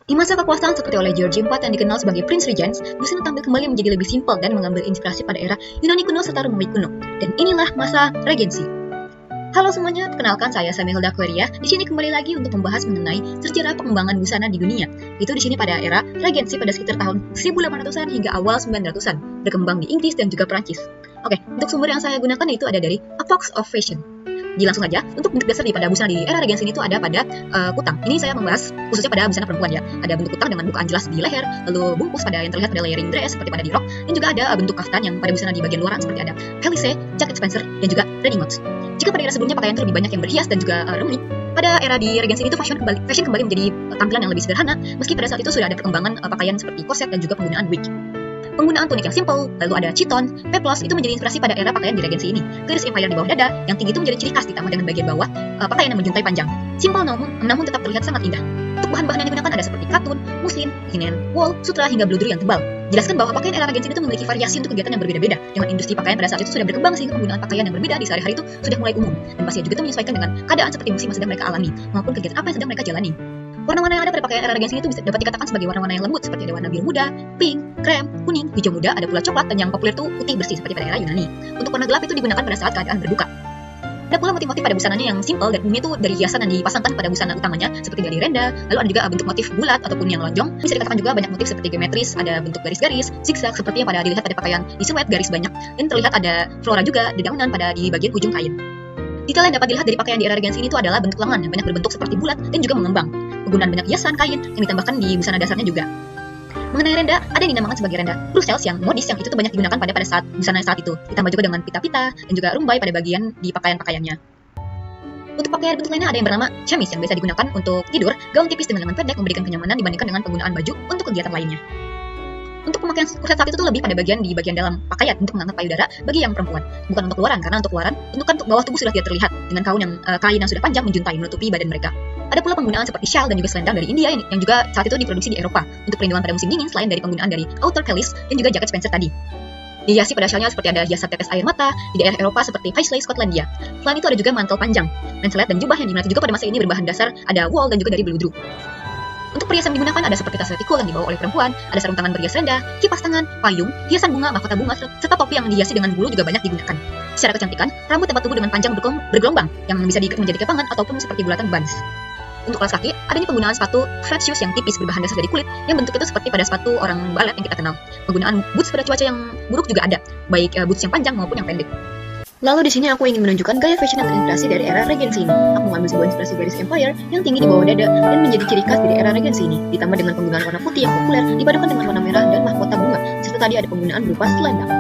Di masa kekuasaan seperti oleh George IV yang dikenal sebagai Prince Regent, busana tampil kembali menjadi lebih simpel dan mengambil inspirasi pada era Yunani kuno serta Romawi kuno. Dan inilah masa regensi. Halo semuanya, perkenalkan saya Samuel Aquaria. Di sini kembali lagi untuk membahas mengenai sejarah pengembangan busana di dunia. Itu di sini pada era regensi pada sekitar tahun 1800-an hingga awal 900-an, berkembang di Inggris dan juga Perancis. Oke, untuk sumber yang saya gunakan itu ada dari A Box of Fashion. Jadi langsung aja, untuk bentuk dasar daripada busana di era regensi ini itu ada pada kutang. Ini saya membahas khususnya pada busana perempuan ya. Ada bentuk kutang dengan bukaan jelas di leher, lalu bungkus pada yang terlihat pada layering dress seperti pada di rok, dan juga ada bentuk kaftan yang pada busana di bagian luaran seperti ada pelisse, jacket Spencer, dan juga redingotes. Jika pada era sebelumnya pakaian itu lebih banyak yang berhias dan juga rumit, pada era di regensi ini itu fashion kembali menjadi tampilan yang lebih sederhana, meski pada saat itu sudah ada perkembangan pakaian seperti korset dan juga penggunaan wig. Penggunaan tunik yang simple, lalu ada chiton, peplos, itu menjadi inspirasi pada era pakaian di regensi ini. Garis empire di bawah dada, yang tinggi itu menjadi ciri khas ditambah dengan bagian bawah, pakaian yang menjuntai panjang. Simple namun tetap terlihat sangat indah. Untuk bahan-bahan yang digunakan ada seperti katun, muslin, linen, wool, sutra, hingga bluedur yang tebal. Jelaskan bahwa pakaian era regensi itu memiliki variasi untuk kegiatan yang berbeda-beda. Dengan industri pakaian pada saat itu sudah berkembang sehingga penggunaan pakaian yang berbeda di sehari-hari itu sudah mulai umum. Dan pastinya juga itu menyesuaikan dengan keadaan seperti musim yang sedang mereka alami, maupun kegiatan apa yang sedang mereka jalani. Warna-warna yang ada pada pakaian era regensi itu bisa dapat dikatakan sebagai warna-warna yang lembut seperti ada warna biru muda, pink, krem, kuning, hijau muda, ada pula coklat, dan yang populer itu putih bersih seperti pada era Yunani. Untuk warna gelap itu digunakan pada saat keadaan berduka. Ada pula motif-motif pada busananya yang simple dan umumnya itu dari hiasan yang dipasangkan pada busana utamanya seperti dari renda, lalu ada juga bentuk motif bulat ataupun yang lonjong. Bisa dikatakan juga banyak motif seperti geometris, ada bentuk garis-garis, zigzag seperti yang pada dilihat pada pakaian di silhouette garis banyak, dan terlihat ada flora juga dedaunan pada di bagian ujung kain. Detail yang dapat dilihat dari pakaian di era regensi ini itu adalah bentuk lengan yang banyak berbentuk seperti bulat dan juga mengembang. Penggunaan banyak hiasan kain yang ditambahkan di busana dasarnya juga. Mengenai renda, ada yang dinamakan sebagai renda Brussels yang modis yang itu tuh banyak digunakan pada saat busana saat itu. Ditambah juga dengan pita-pita dan juga rumbai pada bagian di pakaian-pakaiannya. Untuk pakaian bentuk lainnya ada yang bernama chemise yang biasa digunakan untuk tidur, gaun tipis dengan lengan pendek memberikan kenyamanan dibandingkan dengan penggunaan baju untuk kegiatan lainnya. Untuk pemakaian korset saat itu tuh lebih pada bagian di bagian dalam pakaian untuk mengangkat payudara bagi yang perempuan, bukan untuk luaran, karena untuk luaran bentukan untuk bawah tubuh sudah tidak terlihat dengan kain yang sudah panjang menjuntai menutupi badan mereka. Ada pula penggunaan seperti shawl dan juga selendang dari India yang juga saat itu diproduksi di Eropa untuk perlindungan pada musim dingin selain dari penggunaan dari outer pelisse dan juga jaket Spencer tadi. Dihiasi pada shawlnya seperti ada hiasan tetes air mata di daerah Eropa seperti Paisley, Skotlandia. Selain itu ada juga mantel panjang, manselet dan jubah yang dimana juga pada masa ini berbahan dasar ada wool dan juga dari beludru. Untuk perhiasan yang digunakan ada seperti tas retikul yang dibawa oleh perempuan, ada sarung tangan berhias renda, kipas tangan, payung, hiasan bunga, mahkota bunga, serta topi yang dihiasi dengan bulu juga banyak digunakan. Secara kecantikan, rambut tempat tubuh dengan panjang bergelombang yang bisa diikat menjadi kepangan ataupun seperti bulatan buns. Untuk kelas kaki, adanya penggunaan sepatu flat shoes yang tipis berbahan dasar dari kulit yang bentuk itu seperti pada sepatu orang balet yang kita kenal. Penggunaan boots pada cuaca yang buruk juga ada, baik boots yang panjang maupun yang pendek. Lalu di sini aku ingin menunjukkan gaya fashion yang terinspirasi dari era regensi ini. Aku mengambil sebuah inspirasi garis empire yang tinggi di bawah dada dan menjadi ciri khas dari era regensi ini, ditambah dengan penggunaan warna putih yang populer dipadukan dengan warna merah dan mahkota bunga, serta tadi ada penggunaan berupa selendang.